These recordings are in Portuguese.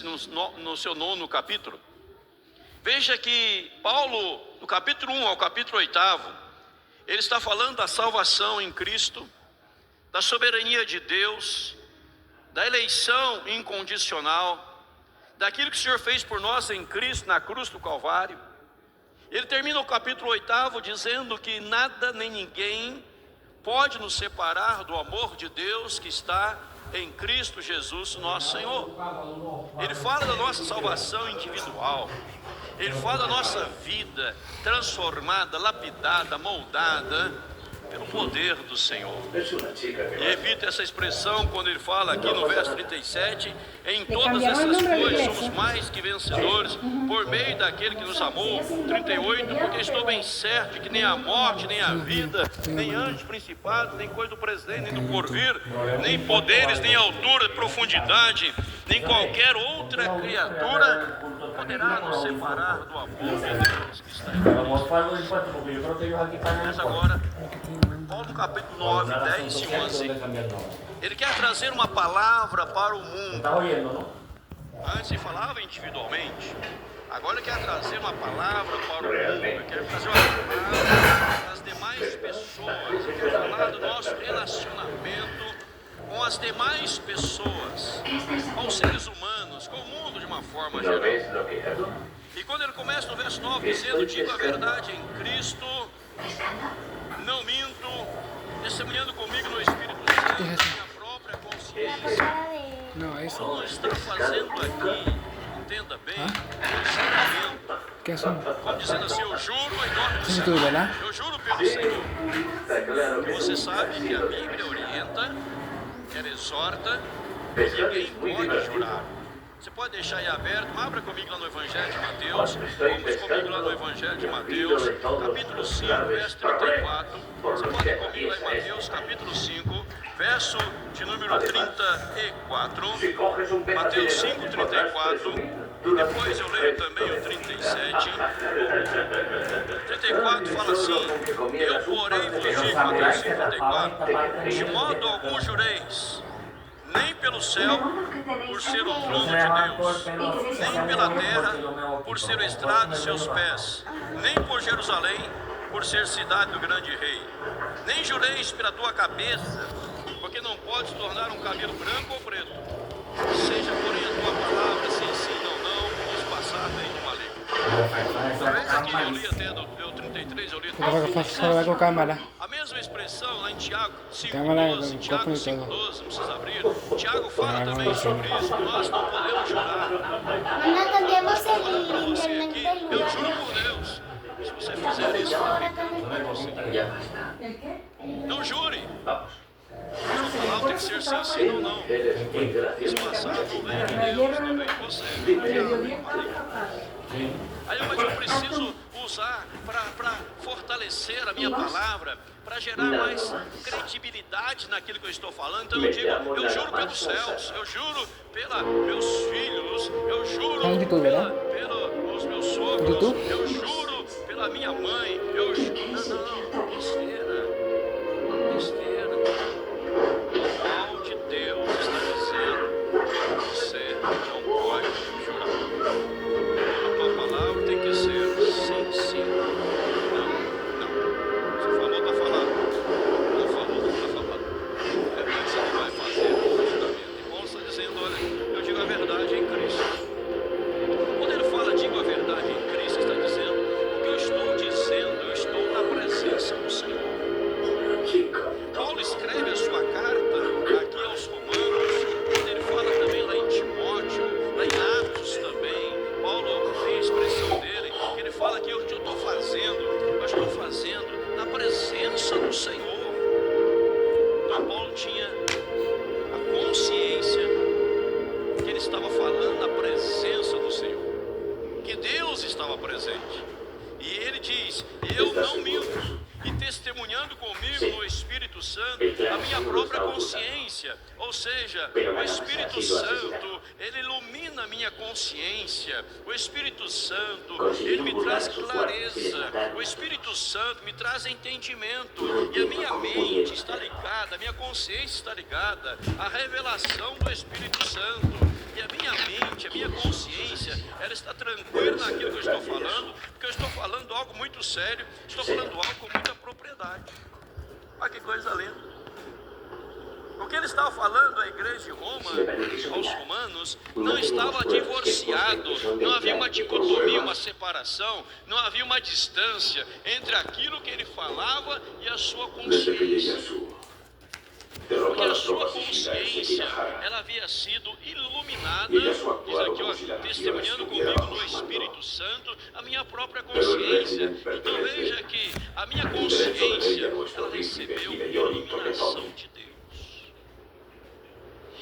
no seu 9º capítulo. Veja que Paulo, do capítulo 1 ao capítulo 8, ele está falando da salvação em Cristo, da soberania de Deus, da eleição incondicional, daquilo que o Senhor fez por nós em Cristo na cruz do Calvário. Ele termina o capítulo 8 dizendo que nada nem ninguém pode nos separar do amor de Deus que está em Cristo Jesus, nosso Senhor. Ele fala da nossa salvação individual. Ele fala da nossa vida transformada, lapidada, moldada pelo poder do Senhor. E repito essa expressão quando ele fala aqui no verso 37, em todas essas coisas somos mais que vencedores por meio daquele que nos amou. 38, porque estou bem certo de que nem a morte, nem a vida, nem anjos, principados, nem coisa do presente, nem do porvir, nem poderes, nem altura, profundidade, nem qualquer outra criatura poderá nos separar do amor de Deus que está em Cristo. Mas agora, Paulo no capítulo 9, 10 e 11, ele quer trazer uma palavra para o mundo. Antes ele falava individualmente, agora ele quer trazer uma palavra para o mundo, ele quer trazer uma palavra para as demais pessoas, ele quer falar do nosso relacionamento com as demais pessoas, com os seres humanos, com o mundo de uma forma geral. E quando ele começa no verso 9 dizendo, digo a verdade em Cristo, não minto, testemunhando comigo no Espírito Santo, minha própria consciência. Paulo está fazendo aqui, entenda bem, um juramento. Como dizendo assim, eu juro em nome do Senhor, eu juro pelo Senhor. Porque você sabe que a Bíblia orienta, que ela exorta, que ninguém pode jurar. Você pode deixar aí aberto, abra comigo lá no Evangelho de Mateus, vamos comigo lá no Evangelho de Mateus, capítulo 5, verso 34, você pode ir comigo lá em Mateus, capítulo 5, verso de número 34, Mateus 5, 34, depois eu leio também o 37, 34 fala assim, eu porém vos digo, Mateus 5, 34, de modo algum jureis, nem pelo céu, por ser o trono de Deus, nem pela terra, por ser o estrado de seus pés, nem por Jerusalém, por ser cidade do grande rei. Nem jureis pela tua cabeça, porque não podes tornar um cabelo branco ou preto. Seja, porém, a tua palavra, se ensina ou não, vamos passar bem de uma lei. Talvez aqui eu li até do 33, eu li até a mesma expressão lá em Tiago 5:12, Tiago 5:12, não precisa abrir. Tiago fala também sobre isso, que nós não podemos jurar. Você aqui, eu juro por Deus, se você fizer isso, não jure. Sua palavra tem que ser sim, sim ou não. Se passar, não vem de Deus, não vem de você. Aí eu preciso usar para fortalecer a minha palavra, para gerar mais credibilidade naquilo que eu estou falando. Então eu digo, eu juro pelos céus, eu juro pelos meus filhos, eu juro pelos meus sogros, eu juro pela minha mãe, eu juro... Não, besteira. O mal de Deus está dizendo, você não pode jurar. A tua palavra tem que ser sim, sim. Não. Você falou, está falando. Não falou, não está falando. Mas você não vai fazer o juramento. E Paulo está dizendo, olha, eu digo a verdade em Cristo. Quando ele fala, digo a verdade em Cristo, está dizendo, o que eu estou dizendo, eu estou na presença do Senhor. Paulo escreve a sua carta aqui aos Romanos, quando ele fala também lá em Timóteo, lá em Atos também. Paulo tem a expressão dele, que ele fala que eu estou fazendo na presença do Senhor. Então Paulo tinha a consciência que ele estava falando na presença do Senhor, que Deus estava presente. E ele diz, eu não minto. E testemunhando comigo no Espírito Santo, a minha própria consciência, ou seja, o Espírito Santo, ele ilumina a minha consciência, o Espírito Santo, ele me traz clareza, o Espírito Santo me traz entendimento, e a minha mente está ligada, a minha consciência está ligada à revelação do Espírito Santo, e a minha mente, a minha Ele está tranquilo naquilo que eu estou falando, porque eu estou falando algo muito sério, estou falando algo com muita propriedade. Olha que coisa linda. O que ele estava falando à igreja de Roma, aos romanos, não estava divorciado, não havia uma dicotomia, uma separação, não havia uma distância entre aquilo que ele falava e a sua consciência. Porque a sua consciência, ela havia sido iluminada, diz aqui, ó, testemunhando comigo no Espírito Santo, a minha própria consciência. Então veja que a minha consciência, ela recebeu iluminação de Deus.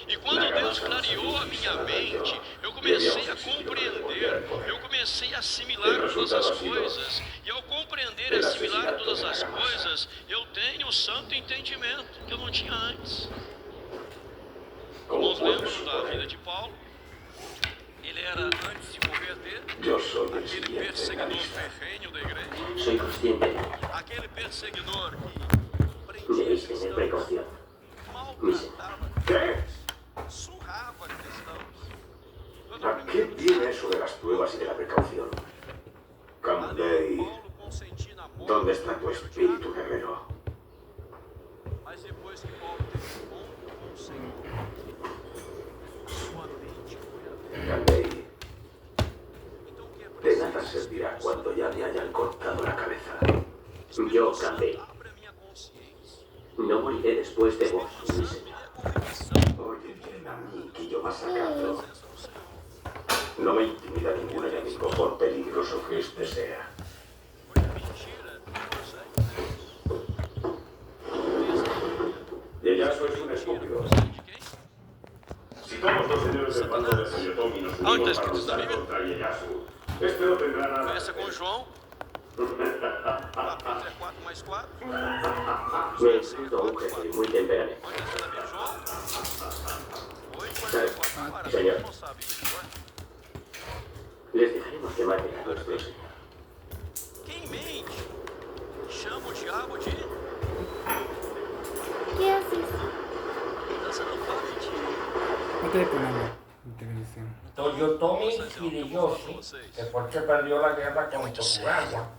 E quando Deus clareou a minha mente, eu comecei a compreender, eu comecei a assimilar todas as coisas. E ao compreender e assimilar todas as coisas, eu tenho o santo entendimento que eu não tinha antes. Nós lembram da vida de Paulo? Ele era, antes de morrer dele, aquele perseguidor ferrenho da igreja. Aquele perseguidor que prendia cristãos, maltratava cristãos, surrava cristãos. ¿A qué viene eso de las pruebas y de la precaución? Candei, ¿dónde está tu espíritu guerrero? Mas depois que Paulo teve encontro com o Senhor, sua mente foi aberta. Candei, de nada servirá cuando ya me hayan cortado la cabeza. Yo, Candei, no moriré después de vos, mi señor. Oye bien a mí, que yo masacrado. No me intimida ningún enemigo, por peligroso que este sea. Ieyasu es un estúpido. Si todos los señores del bando de Sayotomi nos unimos para luchar contra Ieyasu, este no tendrá nada. Começa com João. Capítulo é 4 mais 4. Me excuso, un jefe muy temperamental. Onde você está vendo João? 8, 44, para. Señor. Não sabe isso agora? Les dejaremos que maten a nuestro Señor. Quem mente chama o diabo de... ¿Qué haces? Você não fala de... No te ponemos en televisión. Toyotomi Hideyoshi, que fue el que perdió la guerra con Tokugawa,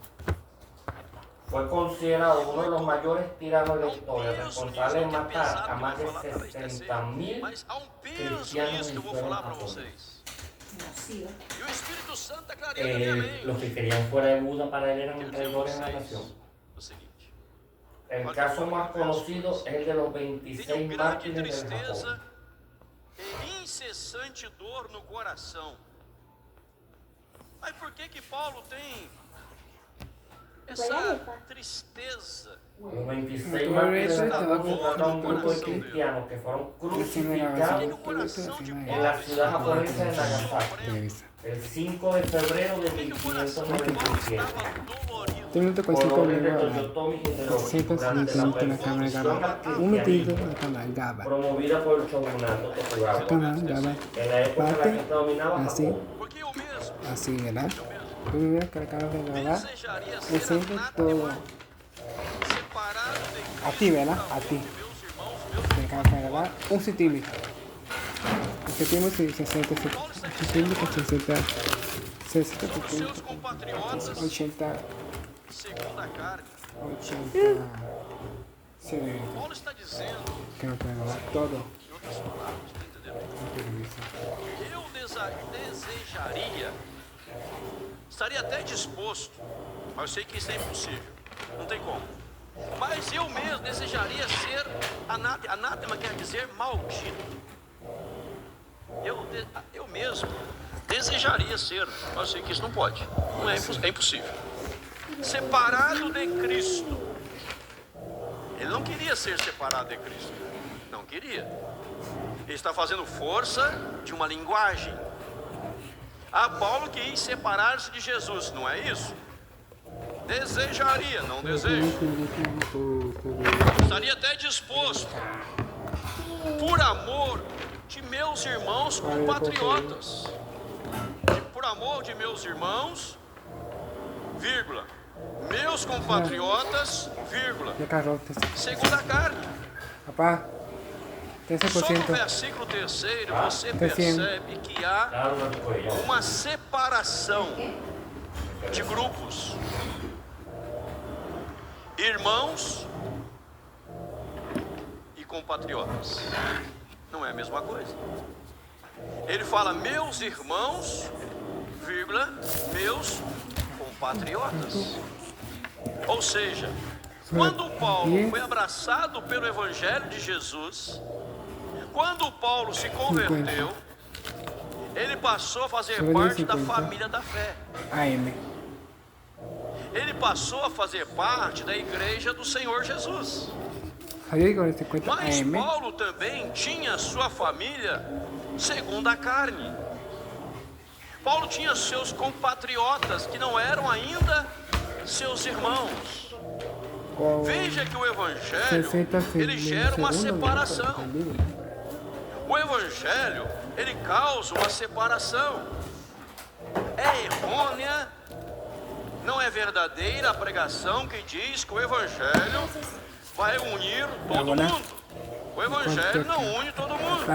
fue considerado uno de los mayores tiranos de la historia, responsable de matar a más de 60.000 Mas há um peso cristianos nisso en que eu vou suelo falar para japonés. vocês. E o Espírito Santo está clareando a minha mente. Los que querían fuera de Buda para él eran traidores en la nación. O seguinte. El caso más conocido es el de los Tenho 26 grande mártires del tristeza Japón. e incessante dor no coração. Mas por que que Paulo tem essa tristeza? Los 26 mártires del Japón se trata de un grupo de cristianos que fueron crucificados No coração de en Paulo la ciudad japonesa de Nagasaki Televisa. el 5 de febrero de o coração de Paulo 1597. estava dolorido. 3 minutos con Por 5 orden de minutos. Toyotomi Hideyoshi, 605 durante minutos la cámara graba. persecución Un al minuto cristianismo la cámara graba. promovida por el shogunato Tokugawa, Cámara graba. en la época en la que Parte dominaba así, Japón. Porque eu mesmo así, ¿verdad? Primero que la cámara graba. desejaria Me ser siento todo anátema, separado de Cristo, a ti, ¿verdad? A ti. meus irmãos, La cámara graba 1 centímetro. Un centímetro y 60 centímetros, 60, 60, os seus compatriotas 80, segundo a carne. 80. Sí, Paulo está dizendo, que me puede grabar todo. em outras palavras, está entendendo? En televisa. Eu desejaria, estaria até disposto, mas eu sei que isso é impossível, não tem como. Mas eu mesmo desejaria ser anátema. Anátema quer dizer maldito. Eu mesmo desejaria ser, mas eu sei que isso não pode, não é, é impossível. Separado de Cristo. Ele não queria ser separado de Cristo, não queria. Ele está fazendo força de uma linguagem. Paulo quis separar-se de Jesus, não é isso? Desejaria, não deseja. Estaria até disposto, por amor de meus irmãos compatriotas, por amor de meus irmãos, vírgula, meus compatriotas, vírgula, segundo a carne. Papá, Só no versículo 3 você percebe que há uma separação de grupos. Irmãos e compatriotas. Não é a mesma coisa. Ele fala meus irmãos, vírgula, meus compatriotas. Ou seja, quando Paulo foi abraçado pelo Evangelho de Jesus, quando Paulo se converteu, ele passou a fazer parte da família da fé. Ele passou a fazer parte da igreja do Senhor Jesus. Mas Paulo também tinha sua família segundo a carne. Paulo tinha seus compatriotas que não eram ainda seus irmãos. Veja que o Evangelho, ele gera uma separação. O Evangelho, ele causa uma separação. É errônea, não é verdadeira a pregação que diz que o Evangelho vai unir todo mundo. O Evangelho não une todo mundo.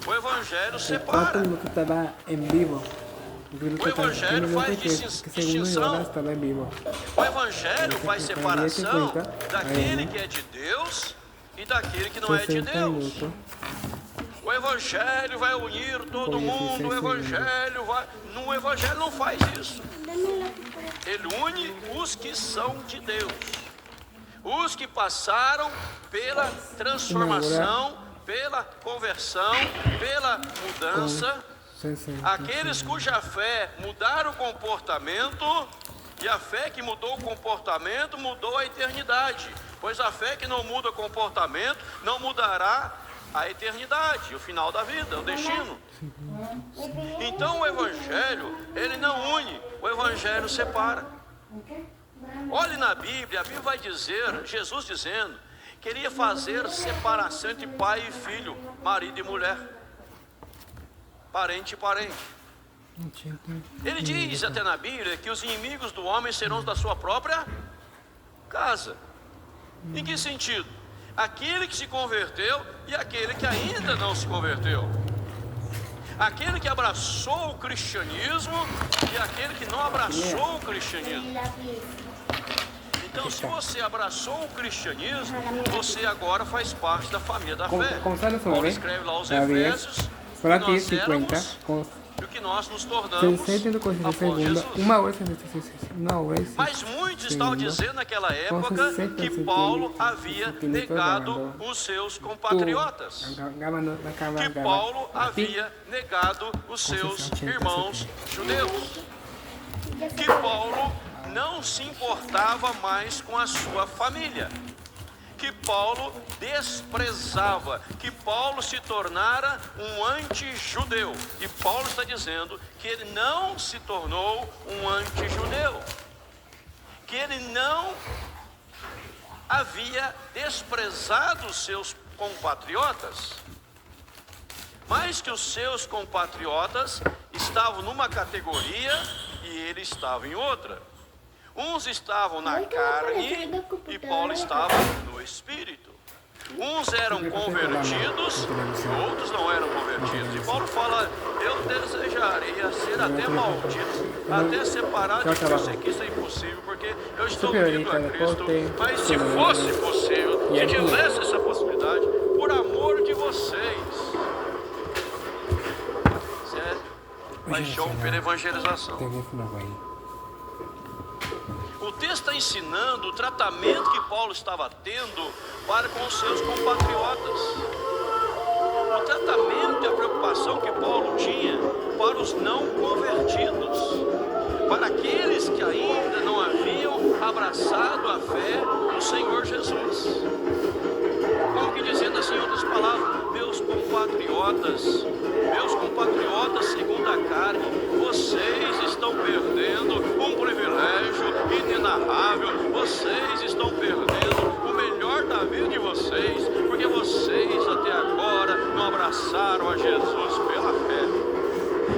O Evangelho separa. O Evangelho faz distinção. O Evangelho faz separação daquele que é de Deus e daquele que não é de Deus. O Evangelho vai unir todo mundo. O Evangelho não faz isso. Ele une os que são de Deus. Os que passaram pela transformação, pela conversão, pela mudança. Aqueles cuja fé mudaram o comportamento, e a fé que mudou o comportamento mudou a eternidade. Pois a fé que não muda o comportamento não mudará a eternidade, o final da vida, o destino. Então o Evangelho, ele não une, o Evangelho separa. Olhe na Bíblia, a Bíblia vai dizer, Jesus dizendo, que ele ia fazer separação entre pai e filho, marido e mulher, parente e parente. Ele diz até na Bíblia que os inimigos do homem serão os da sua própria casa. Em que sentido? Aquele que se converteu e aquele que ainda não se converteu. Aquele que abraçou o cristianismo e aquele que não abraçou o cristianismo. Então, se você abraçou o cristianismo, você agora faz parte da família da fé. Paulo escreve lá aos Efésios que nós éramos e o que nós nos tornamos após Jesus. Mas muitos estavam dizendo naquela época que Paulo havia negado os seus compatriotas, que Paulo havia negado os seus irmãos judeus, que Paulo não se importava mais com a sua família, que Paulo desprezava, que Paulo se tornara um anti-judeu. E Paulo está dizendo que ele não se tornou um anti-judeu, que ele não havia desprezado os seus compatriotas, mas que os seus compatriotas estavam numa categoria e ele estava em outra. Uns estavam na carne e Paulo estava no espírito. Uns eram convertidos e outros não eram convertidos. E Paulo fala, eu desejaria ser até maldito, até separado de Cristo, que isso é impossível, porque eu estou unido a Cristo. Mas se fosse possível, se tivesse essa possibilidade, por amor de vocês. Sério? Paixão pela evangelização. O texto está ensinando o tratamento que Paulo estava tendo para com os seus compatriotas. O tratamento e a preocupação que Paulo tinha para os não convertidos, para aqueles que ainda não haviam abraçado a fé no Senhor Jesus. Como que dizendo assim, em outras palavras, meus compatriotas segundo a carne, vocês estão perdendo um privilégio inenarrável, vocês estão perdendo o melhor da vida de vocês, porque vocês até agora não abraçaram a Jesus pela fé.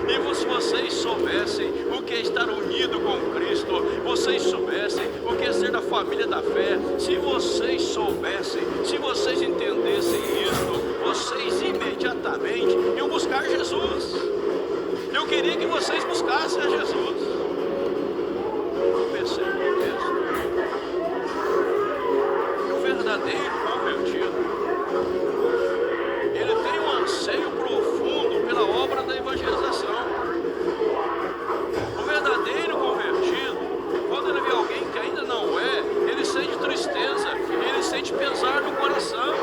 E se vocês soubessem o que é estar unido com Cristo, vocês soubessem o que é ser da família da fé, se vocês soubessem, se vocês entendessem isso, vocês imediatamente iam buscar Jesus. Eu queria que vocês buscassem a Jesus. Eu percebo o texto. E o verdadeiro convertido, ele tem um anseio profundo pela obra da evangelização. O verdadeiro convertido, quando ele vê alguém que ainda não é, ele sente tristeza, ele sente pesar no coração.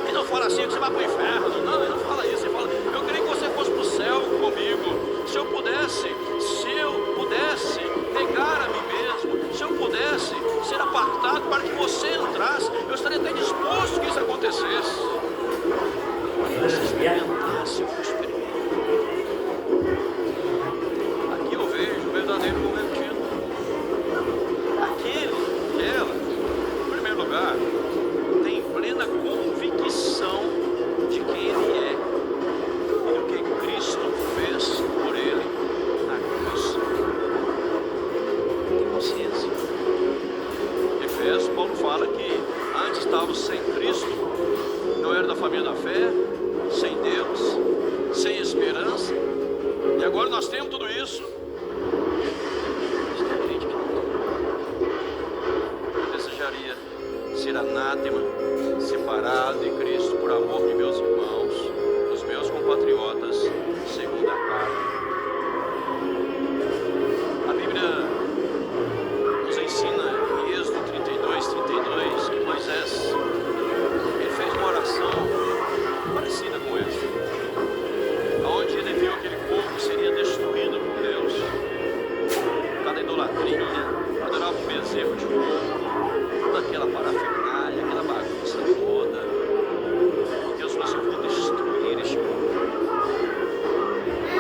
E não fala assim que você vai para o inferno. Não, ele não fala isso. Ele fala, eu queria que você fosse para o céu comigo. Se eu pudesse negar a mim mesmo, se eu pudesse ser apartado para que você entrasse, eu estaria até disposto que isso acontecesse. Você experimentasse o experimento. Aqui eu vejo o verdadeiro convertido. Aquela, em primeiro lugar, tem plena convicção de quem ele é e do que Cristo fez por ele na cruz. Tem consciência. Em Efésios, Paulo fala que antes estávamos sem Cristo, não era da família da fé, sem Deus, sem esperança, e agora nós temos tudo isso. Eu desejaria ser anátema, separado de Cristo por amor de meus irmãos, dos meus compatriotas, segundo a carne. A Bíblia nos ensina em Êxodo 32, que Moisés, ele fez uma oração parecida com essa, onde ele viu aquele povo que seria destruído por Deus. Cada idolatria, adorava um bezerro de ouro, toda aquela parafernália, aquela bagunça toda. E Deus falou assim, eu vou destruir este povo.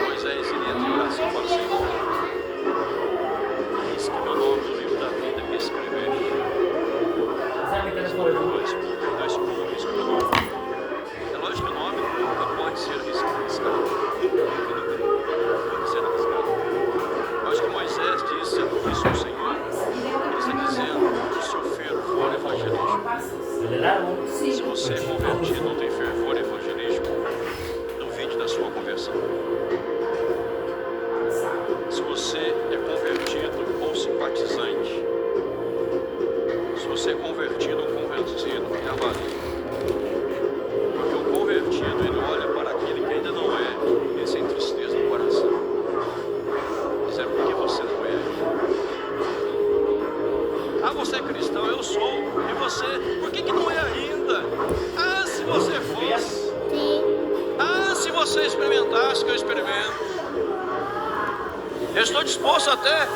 Moisés, ele entra em oração e fala, Senhor, risque meu nome do livro da vida que escreveste. Dois povos, risque meu nome. É lógico que o nome nunca pode ser riscado. Nunca ser arriscado. Mas que Moisés disse ao Senhor, ele está dizendo que o seu fervor evangelístico, se você é convertido, não tem fervor evangelístico, duvide da sua conversão. Se você é convertido ou simpatizante, se você é convertido ou convencido, avalie. Porque o convertido, ele olha para aquele que ainda não é, ele sente tristeza no coração. Dizendo, por que você não é? Ah, você é cristão, eu sou. E você, por que não é ainda? Ah, se você fosse. Ah, se você experimentasse que eu experimento. Eu estou disposto até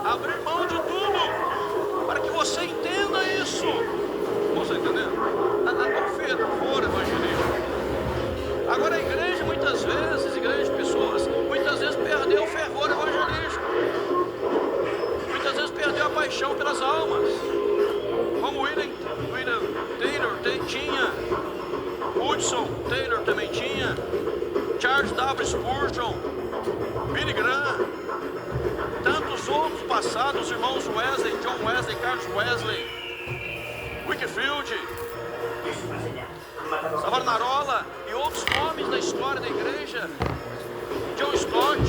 a abrir mão de tudo para que você entenda isso. Você está entendendo? O fervor evangelístico. Agora a igreja, muitas vezes, igreja de pessoas, muitas vezes perdeu o fervor evangelístico. Muitas vezes perdeu a paixão pelas almas. Como William Taylor tinha, Hudson Taylor também tinha, Charles W. Spurgeon, Billy Graham, tantos outros passados, os irmãos Wesley, John Wesley, Carlos Wesley, Whitefield, Savonarola e outros nomes da história da igreja, John Stott,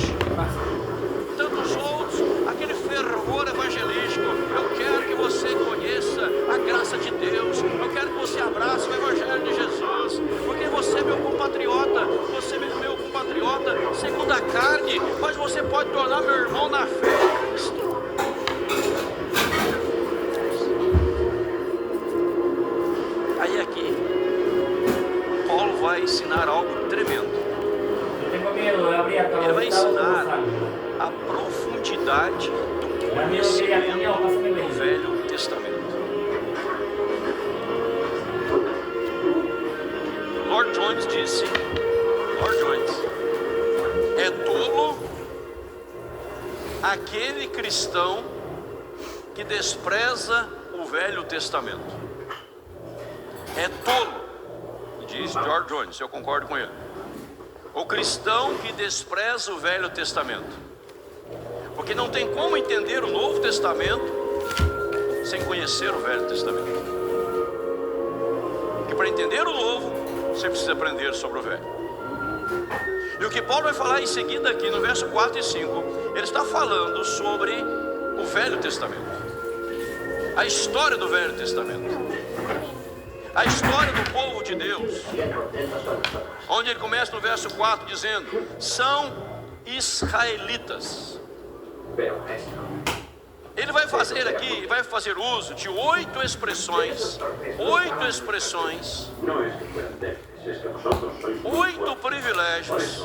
tantos outros, aquele fervor evangelístico. Eu quero que você conheça a graça de Deus, eu quero que você abrace o evangelho de Jesus, porque você é meu compatriota, você é meu compatriota segundo a carne, mas você pode tornar meu irmão na fé em Cristo. Aí aqui Paulo vai ensinar algo tremendo. Ele vai ensinar a profundidade do conhecimento do Velho Testamento. Lord Jones disse, é tolo aquele cristão que despreza o Velho Testamento. É tolo, diz George Jones, eu concordo com ele. O cristão que despreza o Velho Testamento, porque não tem como entender o Novo Testamento sem conhecer o Velho Testamento. Porque para entender o Novo, você precisa aprender sobre o velho. E o que Paulo vai falar em seguida aqui no verso 4 e 5, ele está falando sobre o Velho Testamento, a história do Velho Testamento, a história do povo de Deus, onde ele começa no verso 4 dizendo: são israelitas. Ele vai fazer aqui, vai fazer uso de 8 expressões, 8 privilégios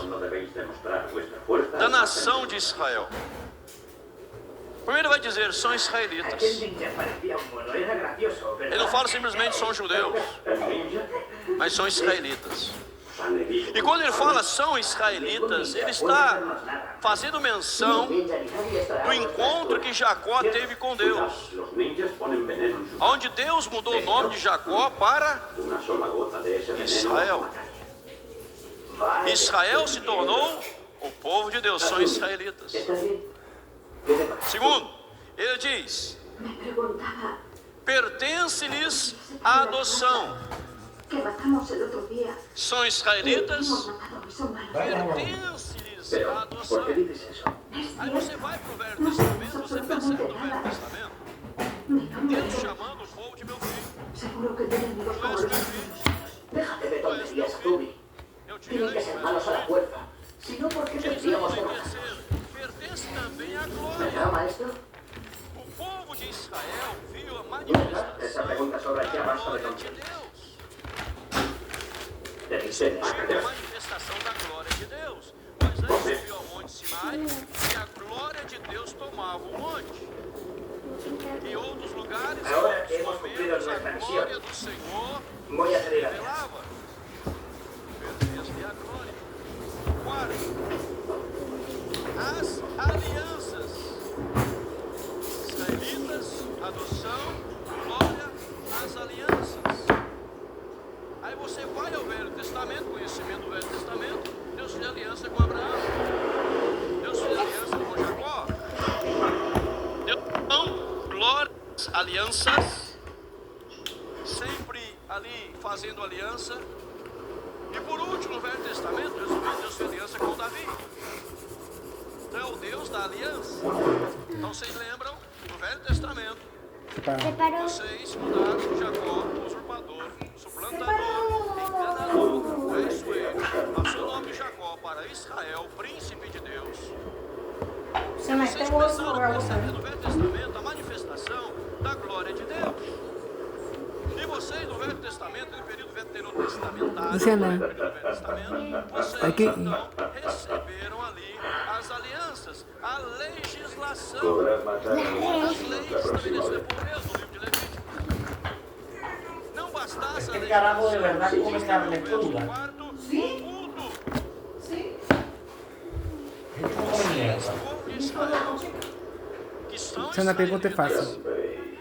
da nação de Israel. Primeiro vai dizer, são israelitas. Ele não fala simplesmente são judeus, mas são israelitas. E quando ele fala são israelitas, ele está fazendo menção do encontro que Jacó teve com Deus, onde Deus mudou o nome de Jacó para Israel. Israel se tornou o povo de Deus, são israelitas. Segundo, ele diz, pertence-lhes a adoção. São israelitas, pertence-lhes a adoção. Aí você vai para o Velho Testamento, você percebe no Velho Testamento Deus chamando o povo de meu filho. Tu és meu filho. Tu és meu filho. Eu te gerei. Pertence também à glória. O povo de Israel viu a manifestação da glória de Deus. A manifestação da glória de Deus. Moisés subiu ao monte Sinai e a glória de Deus tomava o monte. Em outros lugares, em outros momentos, a glória do Senhor revelava. Pertence a glória. 4. As alianças. Israelitas, adoção, glória, as alianças. Aí você vai ao Velho Testamento, conhecimento do Velho Testamento. Deus fez aliança com Abraão, Deus fez aliança com Jacó. Deus não, glórias, alianças, sempre ali fazendo aliança. E por último, no Velho Testamento, Deus fez aliança com Davi. Então é o Deus da aliança. Então vocês lembram, no Velho Testamento, vocês mudaram Jacó, usurpador, suplantador, enganador, traiçoeiro, passou o nome de Jacó para Israel, príncipe de Deus. Vocês começaram a perceber no Velho Testamento a manifestação da glória de Deus. E vocês no Velho Testamento, no período veterotestamentário, vocês então receberam ali as alianças, a legislação, as leis estabelecidas por Deus no livro de Levítico. Não bastasse a legislação do quarto, o culto. Que são Essa pergunta é fácil.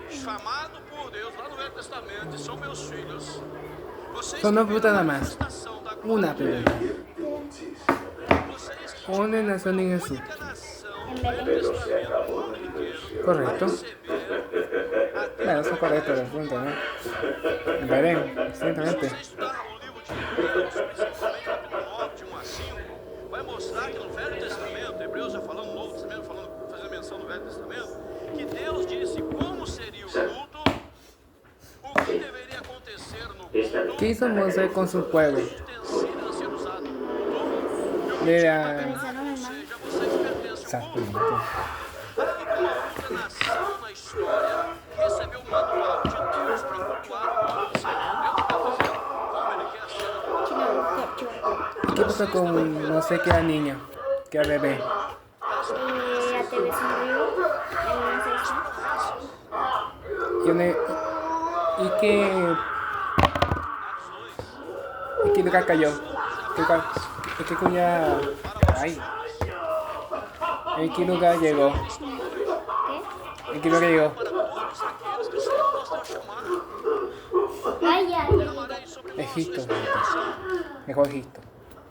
chamado por Deus lá no Velho Testamento, são meus filhos. Vocês Só uma pergunta nada tiveram a más. manifestação da glória Una de Deus. pregunta. Vocês que ¿Dónde nació en Jesús? única nação do Velho Testamento, no mundo inteiro, Correcto. receberam Claro, eso es correcto la pregunta, ¿no? En Belén, Se exactamente. você estudar o livro de Hebreus, principalmente capítulo 9, de 1 a 5, vai mostrar que no Velho Testamento, Hebreus já falando no Novo Testamento, fazendo menção do Velho Testamento, que Deus disse como seria o culto, o que deveria acontecer no culto, ¿Qué hizo Moisés con su pueblo? os utensílios a ser usados no culto, Le ou da- seja, vocês pertencem ao culto. Exactamente. Aí uma outra nação na história recebeu o manual de Deus para cultuar o povo do Senhor. Deus está fazendo como Ele quer ser cultuado. ¿Qué pasó con no sé qué era niña? Que era bebé. La TV se murió en una sexta. ¿Y qué lugar cayó? ¿En qué cuya? Ay. ¿En qué lugar llegó? ¿En qué lugar llegó? Para todos aqueles que o Senhor nós temos chamado. Ay, ya, ya. Amarei sobre vós Egipto. esta geração. Llegó a Egipto.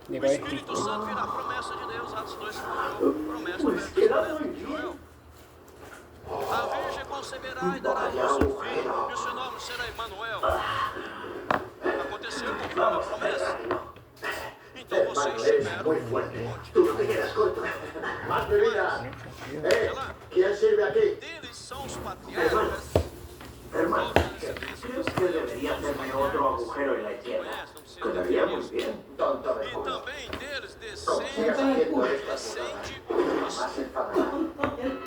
O Llegó a Espírito Egipto. Santo virá, promessa de Deus, Atos 2, promessa do Velho Testamento, Joel. A Virgem conceberá e dará a luz seu filho, e o seu nome será Emanuel. Aconteceu, cumpriu a promessa. muy fuerte. Tú no te quedas corto. Más bebida. ¿Quién sirve aquí? Deles são os patriarcas. Hermano, creo que debería hacerme otro agujero en la izquierda. Quedaría muy bien, tonto de E culo. também deles Como sigas haciendo esto, descende más enfadará.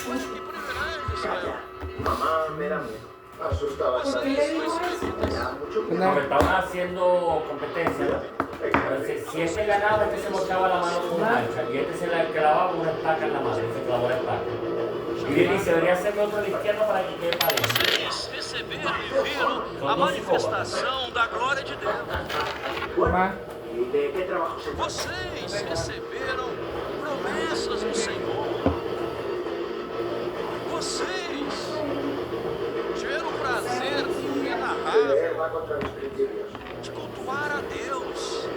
Mas que privilégio, Israel. Mamá me da miedo. Asustada. Vocês Me da mucho miedo. Porque estaban haciendo competencia, ¿no? Entonces, si este ganaba, este se mostraba la mano con una ancha y este se le clavaba una estaca en la mano y se clavó la estaca. Y dice, debería hacerme otro a la izquierda para que quede parejo. Vocês receberam e viram a manifestação da glória de Deus. Mas, ¿Y de qué trabajo se trata? Vocês receberam promessas do Senhor. Vocês tiveram o prazer inenarrável Va contra mis principios. de cultuar a Deus.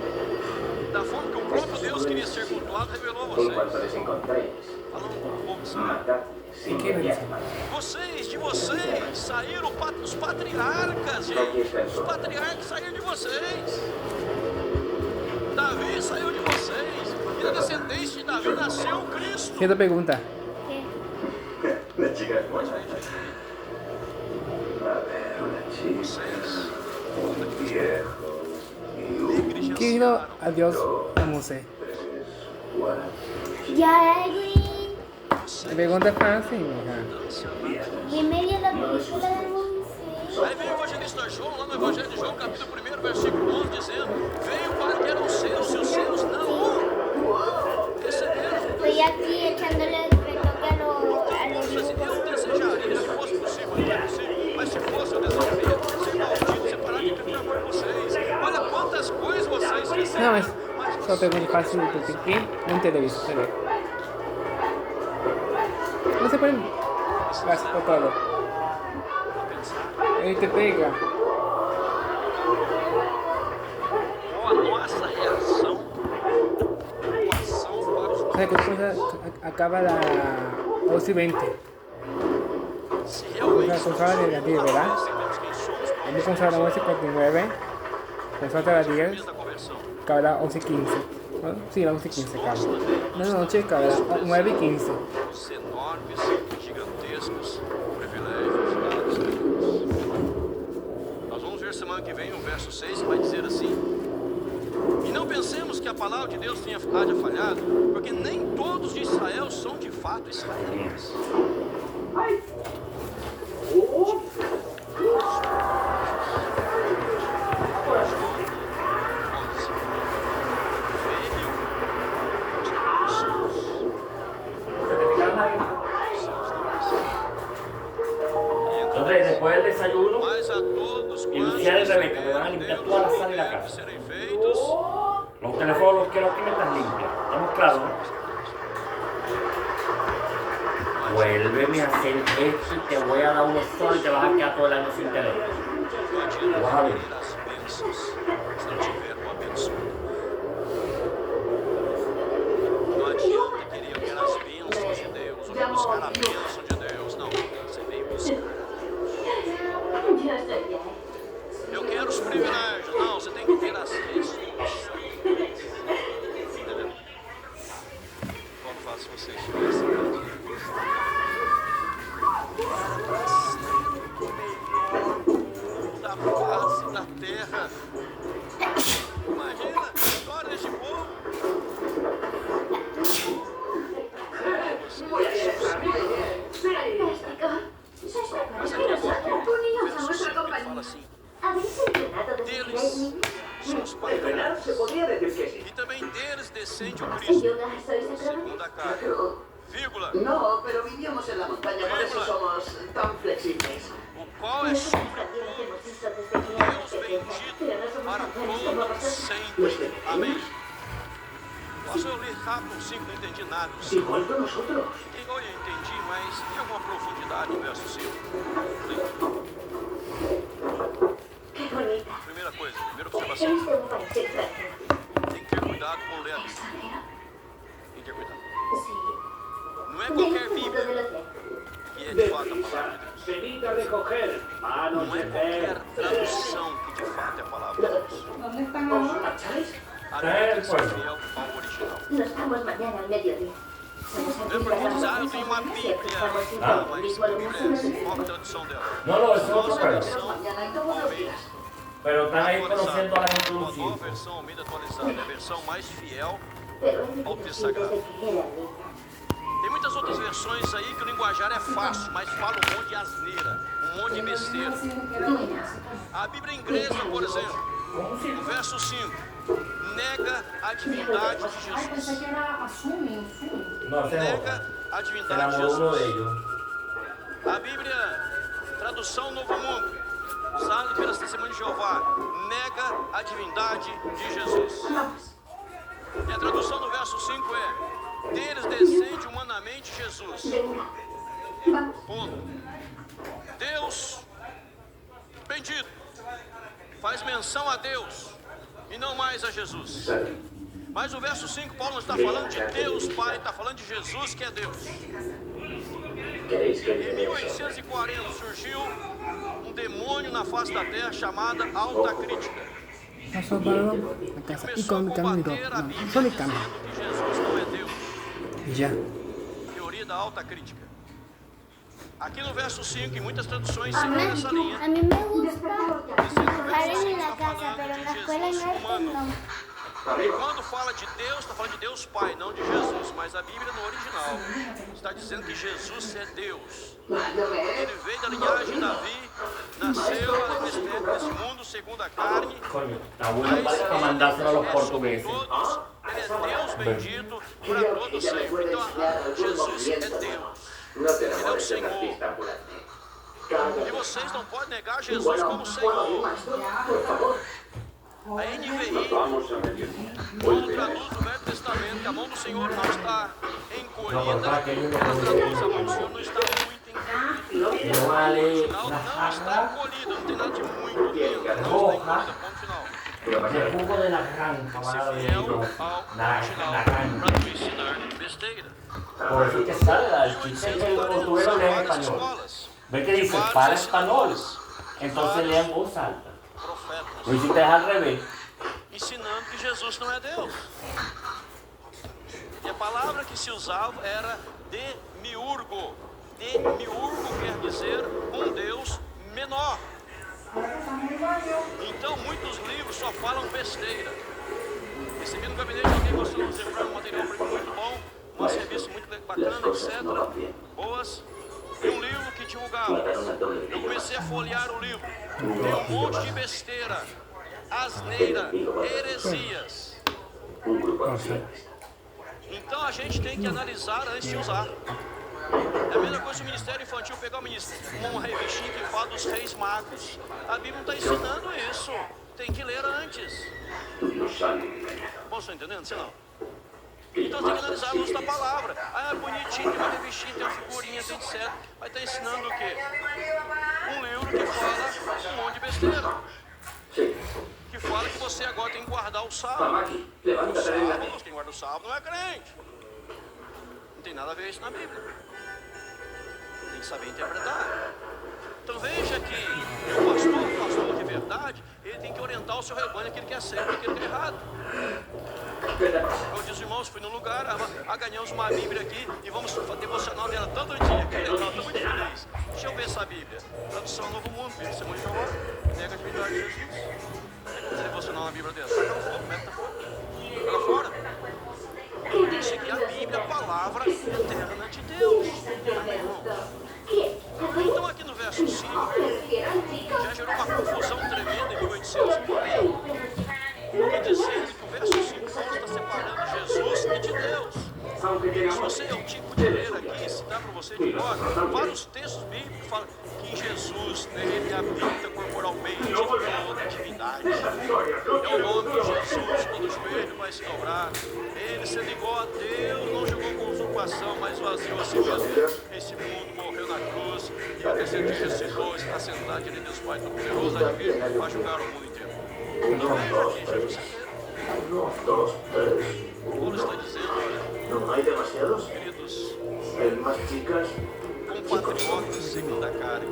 Da forma que o próprio Deus queria ser cultuado, revelou a En vocês. cuanto les encontréis, Falando com o povo de Israel. matadles sin ¿qué me dice? Vocês, de vocês, saíram os patriarcas, gente. Os patriarcas saíram de vocês. Davi saiu de vocês. E da descendência de Davi nasceu o Cristo. cierta pregunta. ¿Qué? La chica es buena. A ver, una chica, un viejo y un Quiero a Dios a Moisés. 4. Ya, Edwin. La pregunta es fácil, hija. Y en medio de la película de Moisés. Aí vem o evangelista João, lá no Evangelho de João, capítulo 1, versículo 11, dizendo: veio para que eram seus, e os seus não receberam. Estoy aquí echándole retoque a los Eu desejaria, se fosse possível, não é possível, mas se fosse, eu desejaria ser maldito, separar de Cristo por vocês. Olha quantas coisas vocês No, receberam. es solo pregunta fácil porque aquí un televisor se ve. No se pueden gastar todo. Ahí te pega. Qual a nossa reação? Reação para os O sea, que después acaba la 11:20. Se La realmente consola de las 10, ¿verdad? sabemos quem somos, A mí consola 11:49. Consola a las 10. desde a conversão. Acaba la 11:15. ¿No? Sí, la 11:15 acaba. No, no, chica, acaba la 9:15. Os enormes, gigantescos privilégios dados a Deus. Nós vamos ver semana que vem o verso 6 que vai dizer assim: e não pensemos que a palavra de Deus haja falhado, porque nem todos de Israel são de fato israelitas. Entonces, después del desayuno, Mas a todos y Luciana y Rebeca me van a limpiar toda la sala y la casa. serem feitos. Los teléfonos los quiero aquí mientras limpian. ¿Estamos claros? Vuélveme a hacer esto y te voy a dar unos solos y te vas a quedar todo el año sin teléfono. Não adianta Uau. querer as bênçãos se não tiver o abençoado. Não adianta querer as bênçãos de Deus, ou buscar a bênção de Deus. Não, você veio buscar. Eu quero os privilégios. Não, você tem que ter as restrições. Entendeu? Como faço vocês tivessem da face da terra. Imagina, histórias de povo. Mas aqui agora, verso 5, ele fala assim: ¿Habéis entrenado desde que erais deles niños? são os Entrenar patriarcas, se podría decir que sí. e também deles descende o En Cristo, Judá sois sacrados. segundo a carne. Pero, Vírgula, no, pero vivíamos en la montaña, por eso somos tan flexibles. o qual é Nosotros sobre también tudo, hacemos esto desde que éramos Deus pequeños, bendito pero no somos para tan buenos como todo vosotros. sempre. Amém. Posso eu ler rápido o 5, não entendi nada. Igual que nosotros. Igual eu entendi, mas tem alguma profundidade no verso 5. Qué bonita. Primeira coisa, primeira observação. Eres de un país extranjero. Tem que ter cuidado com ler a Bíblia. ¿Extranjero? Tem que ter cuidado. Sí. Não é Del qualquer punto Bíblia de los lentes. que é de fato a palavra de Deus. venid a recoger. Manos Não é qualquer tradução que de fato é a palavra de Deus. ¿Os marcháis? a Bíblia tem que ser fiel ao original. Nos vamos mañana al mediodía. Não é porque diz, eu tenho uma Bíblia. Ah, mas a Bíblia é qual a tradução dela? No, eso es otro Nossa problema. versão Mañana y todos los días. Pero están ahí conociendo a la gente Uma nova inclusive. versão, Almeida atualizada, é a versão mais fiel Pero ao él texto desde sagrado. que era niño. Tem muitas outras versões aí que o linguajar é fácil, mas fala um monte de asneira, um monte de besteira. A Bíblia inglesa, por exemplo, no verso 5, nega a divindade de Jesus. No, ese es Nega otro. a Se divindade de enamoró uno de Jesus. ellos. A Bíblia, tradução Novo Mundo, usada pelas Testemunhas de Jeová, nega a divindade de Jesus. E a tradução do verso 5 é: deles descende humanamente Jesus. Ponto. Deus bendito faz menção a Deus e não mais a Jesus. Mas o verso 5, Paulo não está falando de Deus Pai, está falando de Jesus que é Deus. ¿Queréis que Em le dé eso? 1840 surgiu um demônio na face da terra chamada alta crítica. Pasó para la casa y Começou a con mi camino. combater a No, Bíblia solo dizendo cambio. que Jesus não é Deus. Y ya. Teoria da alta crítica. Aqui no verso 5, em muitas traduções, se vai nessa linha. A mí me gusta Dizendo que o verso jugar 5 en la está casa, falando pero en la de escuela Jesus no humano. no. E quando fala de Deus, está falando de Deus Pai, não de Jesus. Mas a Bíblia no original está dizendo que Jesus é Deus. Ele veio da linhagem de Davi, nasceu nesse mundo segundo a carne. Coño, está bueno para mandárselo a los portugueses. Todos, ele é Deus bendito para todos sempre. Então, Jesus é Deus. No te Ele é o enamores de un Senhor. artista ambulante. E vocês não podem negar Jesus como Senhor. Por favor. A NVI, Vamos a mediodía. quando traduz o Velho Testamento, que a mão do Senhor não está encolhida, Não, para aquele ela traduz a mão do Senhor não está muito encolhida. No vale Não, la não está jarra encolhida, não tem nada de muito lindo, não está encolhida, ponto final. de jugo de la granja, van a Ser ver fiel ellos. ao La original granja. para não ensinar besteira. Por eso es que sale el chiste que el portugués lo lee en várias español. escolas, Ve que dice para español, entonces lee en voz alta. profetas, Lo hiciste al revés. ensinando que Jesus não é Deus. E a palavra que se usava era demiurgo. Demiurgo quer dizer um Deus menor. Então muitos livros só falam besteira. Recebi no gabinete de alguém mostrando um exemplar, um material para mim muito bom, uma revista muito bacana, etc. Boas. E um livro que divulgava. Eu comecei a folhear o livro. Tem um monte de besteira, asneira, heresias. Un grupo de ancianos. Então a gente tem que analisar antes de usar. É a mesma coisa o Ministério Infantil pegar uma revistinha que fala dos reis magos. A Bíblia não está ensinando isso. Tem que ler antes. Nos han engañado. Bom, você está entendendo? Sei não. Então tem que analisar a luz da palavra. Ah, é bonitinho, tem uma revistinha, tem uma figurinha, tem etc. Vai estar ensinando o quê? Um livro que fala um monte de besteira. Sí. Que fala que você agora tem que guardar o sábado. Tamaki, O levántate de la sábado, quem guarda o sábado não é crente. Não tem nada a ver isso na Bíblia. Tem que saber interpretar. Então veja que o pastor de verdade, ele tem que orientar o seu rebanho aquilo que é certo e aquilo que é errado. Eu disse, irmãos, fui num lugar, ganhamos uma Bíblia aqui e vamos devocional dela todo dia. Que legal, estou muito feliz. Deixa eu ver essa Bíblia. Tradução Novo Mundo, Bíblia Testemunha de Jeová, nega a divindade de Jesus. Você devocionar uma Bíblia dessa? Joga fora, mete na fora. Joga fora. Eu disse que a Bíblia é a palavra eterna de Deus. Então aqui no verso 5, já gerou uma confusão tremenda em 1840. Porque dizendo que o verso 5 está separando Jesus e de Deus. Se você é o tipo de ler aqui, se dá para você de cor, vários textos bíblicos falam que em Jesus, nele habita corporalmente toda a divindade. É o nome de Jesus, todo joelho vai se dobrar. Ele se ligou a Deus, não jogou com usurpação, mas esvaziou a si mesmo. Esse mundo morreu na cruz, e o terceiro dia ressuscitou, está sentado diante de Deus Pai Todo-Poderoso, advir para julgar o mundo inteiro. Então veja aqui, Jesus é Dos, tres. Paulo está dizendo, olha, ¿No hay demasiados? queridos, ¿Hay más chicas? compatriotas de segunda carne.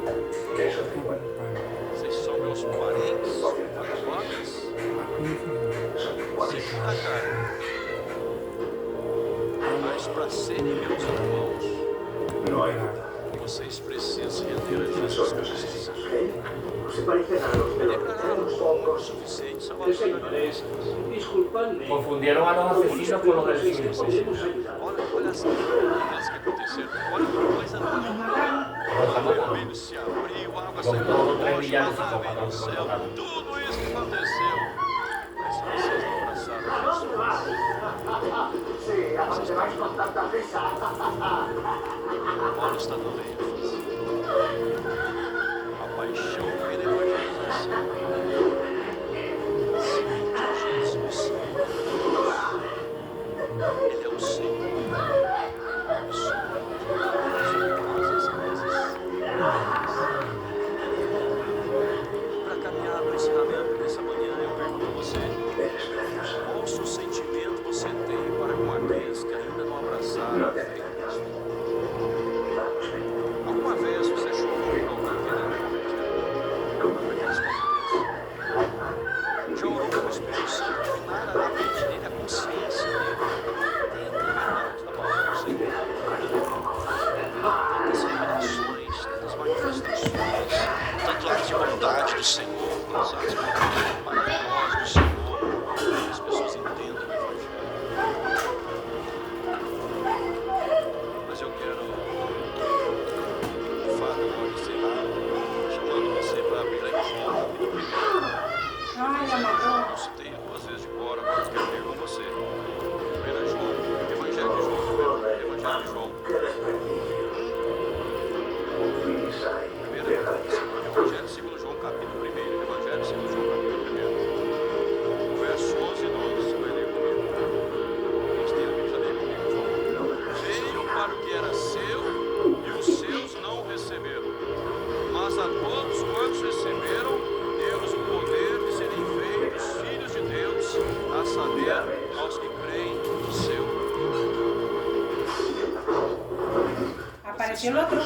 Vocês são meus parentes, compatriotas, segunda carne. Mas para serem meus irmãos, vocês precisam se render a Jesus Cristo. Se parecen a los de los Declararam pequeños como pocos. suficiente salvação da vida. Disculpadme. Confundieron a los asesinos con los del siglo. Podemos ayudar. Olha essa coisa que aconteceram. Olha que coisa linda. O milho se abriu, a água saiu do rosto, maravilha do céu. Tudo isso que aconteceu. Mas se vocês não abraçaram a Jesus, Sí, ¿a dónde vais con tanta prisa? Paulo está dando ênfase. A paixão pela evangelização. Jesus. Ele é o Senhor. Para caminhar no ensinamento dessa manhã, eu pergunto a você: qual o sentimento você tem para com aqueles que ainda não abraçaram a fé? Alguma vez você chorou por alguém que ainda não converteu? Chorou com o Espírito Santo dominar a mente dele, a consciência dele. Tem entendimentos da palavra do Senhor. Tantas revelações, tantas manifestações, tanto atos de bondade do Senhor, tantos atos maravilhosos do Senhor, que as pessoas entendam o Evangelho. Mas eu quero, de fato, agora encerrar, chamando você para abrir a João, capítulo 1. Eu citei duas vezes de cor, agora eu quero ler com você. 1 João, Evangelho de João, Evangelho de João. Evangelho segundo João, capítulo 1. Evangelho segundo João, capítulo 1. O verso 11 e 12, você vai ler comigo. Quem tem a Bíblia, lê comigo, João. Veio para o que era seu, e os seus não o receberam. Mas a todos quantos receberam, deu-lhes o poder de serem feitos filhos de Deus, a saber, aos que creem no seu nome. Apareció el otro.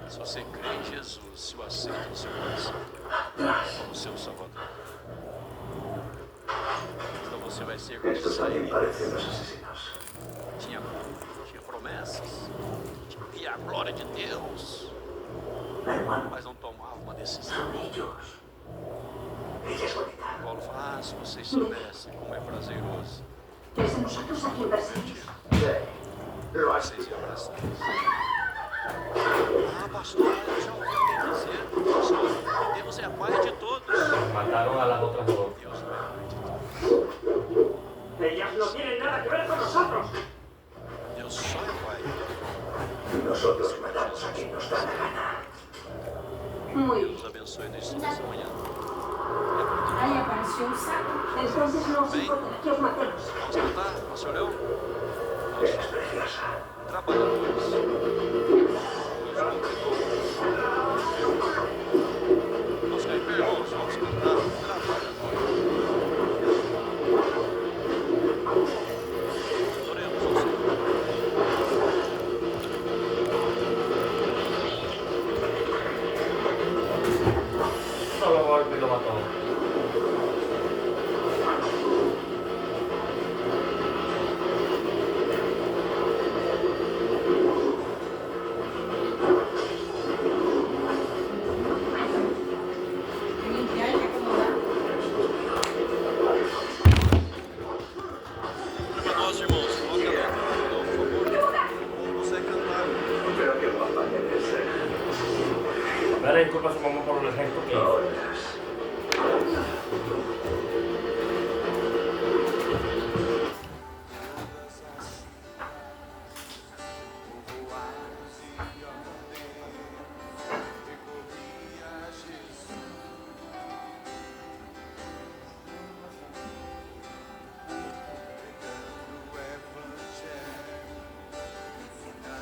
Se você crê em Jesus, se o aceita no seu coração como seu Salvador, então você vai ser como Estos también Isaías. parecen los asesinos. Tinha promessas, via a glória de Deus, Hermano, mas não tomava uma decisão. son ellos. Ella es bonita. Paulo fala: se vocês soubessem como é prazeroso, Desde nosotros a quien perseguís. Sí, lo has vocês iam abraçar isso. Ah, pastor, eu já ouvi alguém dizer: Deus é pai de todos. Mataron a las otras dos. Deus não é pai de todos. Ellas no tienen nada que ver con nosotros. Deus só é pai. Nosotros matamos a quien nos da la gana. Muy Deus bien. abençoe neste nessa manhã. Ahí apareció un saco. Entonces no os importa que os matemos. Vamos cantar, pastor Léo? Eres preciosa. Trabalhadores. Vamos cair, irmãos, vamos cantar. Trabalhadores. Adoremos ao Senhor. Solo golpe y lo mató. Limpiar y acomodar. Para nós, irmãos, coloque a letra, por favor. Como você cantar. Pero qué guapa debes ser. Dale disculpas a su mamá por el gesto que hizo. Horas.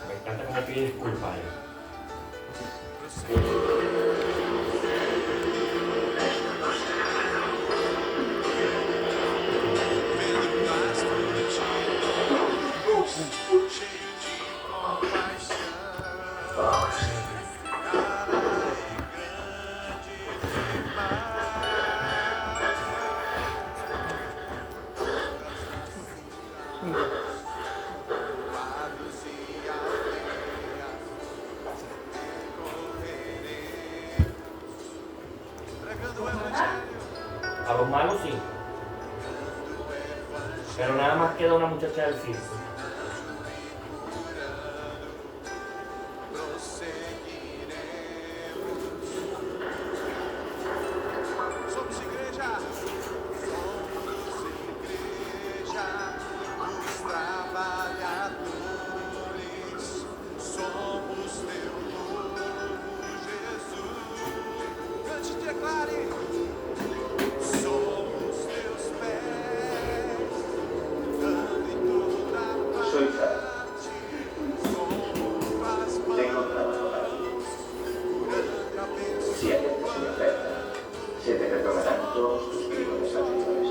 Me encanta cómo pide disculpas. Cheio de malos sí. Pero nada más queda una muchacha del circo. Soy Sara. Tengo trabajo para ti. Si aceptas mi oferta, se te perdonarán todos tus crímenes anteriores.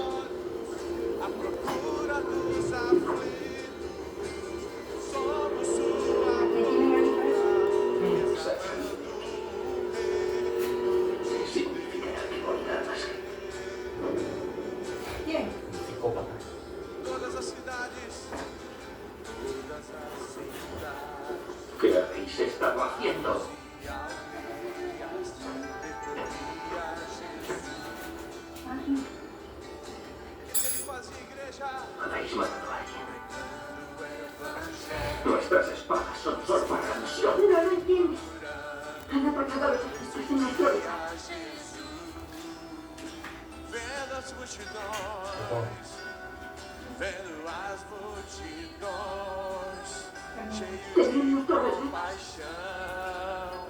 Significará que contar más que ¿Quién? Psicópata. ¿qué habéis estado haciendo? Habéis matado a alguien. Nuestras espadas son solo para la misión. No lo entiendes. Han atacado a los artistas en nuestro lugar. Tenían nuestro bebé.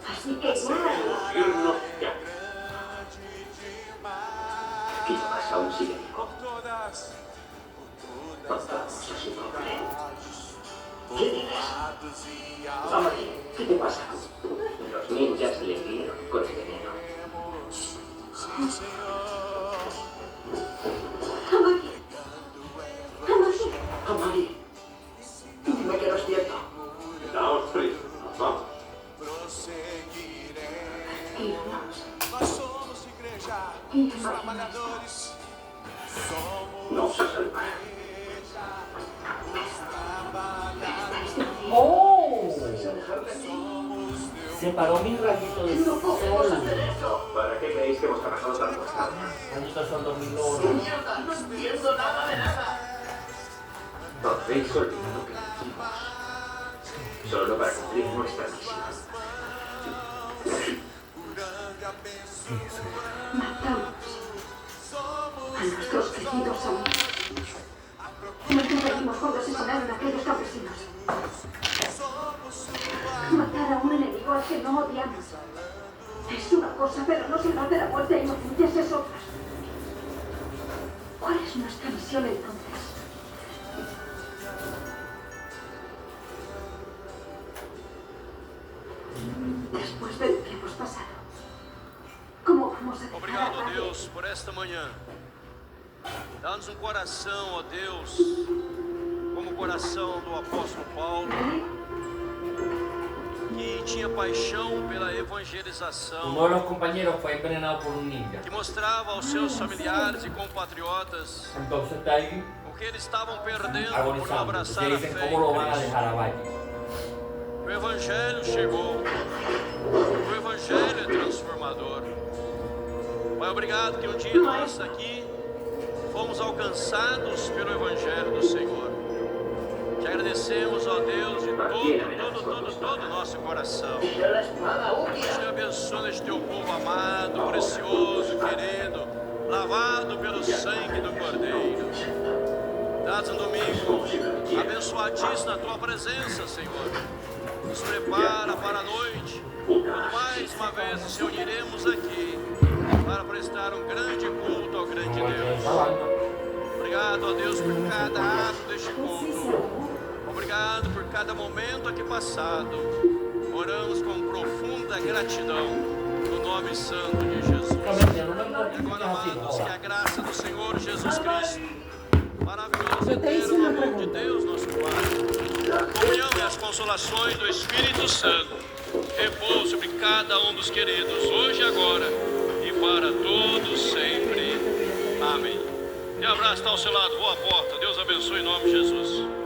Así que ya. Irnos ya. ¿Qué pasa? ¿Aún sigue vivo? Matamos a su nombre. ¿Qué dices? Amari, ¿qué te pasa? Los ninjas le hirieron con el veneno. Amari, dime que no es cierto. Daos prisa, vamos. No se salvará. ¡Oh! Separó mi rayito de No podemos sol. hacer eso. ¿Para qué creéis que hemos trabajado tanto esta hora? Rayitos son 2000 horas. ¡Mierda! No entiendo nada de nada. Habéis olvidado que nacimos solo para cumplir nuestra misión. Matamos a nuestros queridos amigos. No intervenimos cuando asesinaron a aquellos campesinos. Matar a un enemigo al que no odiamos es una cosa, pero no salvar de la muerte a inocentes es otra. ¿Cuál es nuestra misión entonces? Después de lo que hemos pasado, ¿cómo vamos a dejar a Obrigado, nadie? Deus, por esta manhã. Dá-nos um coração, ó Deus, como o coração do apóstolo Paulo, que tinha paixão pela evangelização, Uno de los compañeros fue envenenado por un ninja. que mostrava aos seus familiares e compatriotas Entonces está ahí o que eles estavam perdendo por não agonizando. Se abraçar a dicen fé cómo lo em van a Cristo. dejar a Valle. O Evangelho chegou. O Evangelho é transformador. Pai, obrigado que um dia nós aqui fomos alcançados pelo Evangelho do Senhor. Te agradecemos, ó Deus, de todo o nosso coração. Te abençoe neste teu povo amado, precioso, querido, lavado pelo sangue do Cordeiro. Dá-nos um domingo abençoadíssimo na tua presença, Senhor. Nos prepara para a noite, quando mais uma vez nos reuniremos aqui para prestar um grande culto ao grande Deus. Obrigado, ó Deus, por cada ato deste culto. Obrigado por cada momento aqui passado. Oramos com profunda gratidão no nome santo de Jesus. E agora, amados, que a graça do Senhor Jesus Cristo, maravilhoso, eterno amor de Deus, nosso Pai, a comunhão e as consolações do Espírito Santo repousem sobre cada um dos queridos, hoje e agora, e para todos sempre. Amém. E abraço está ao seu lado, boa porta. Deus abençoe em nome de Jesus.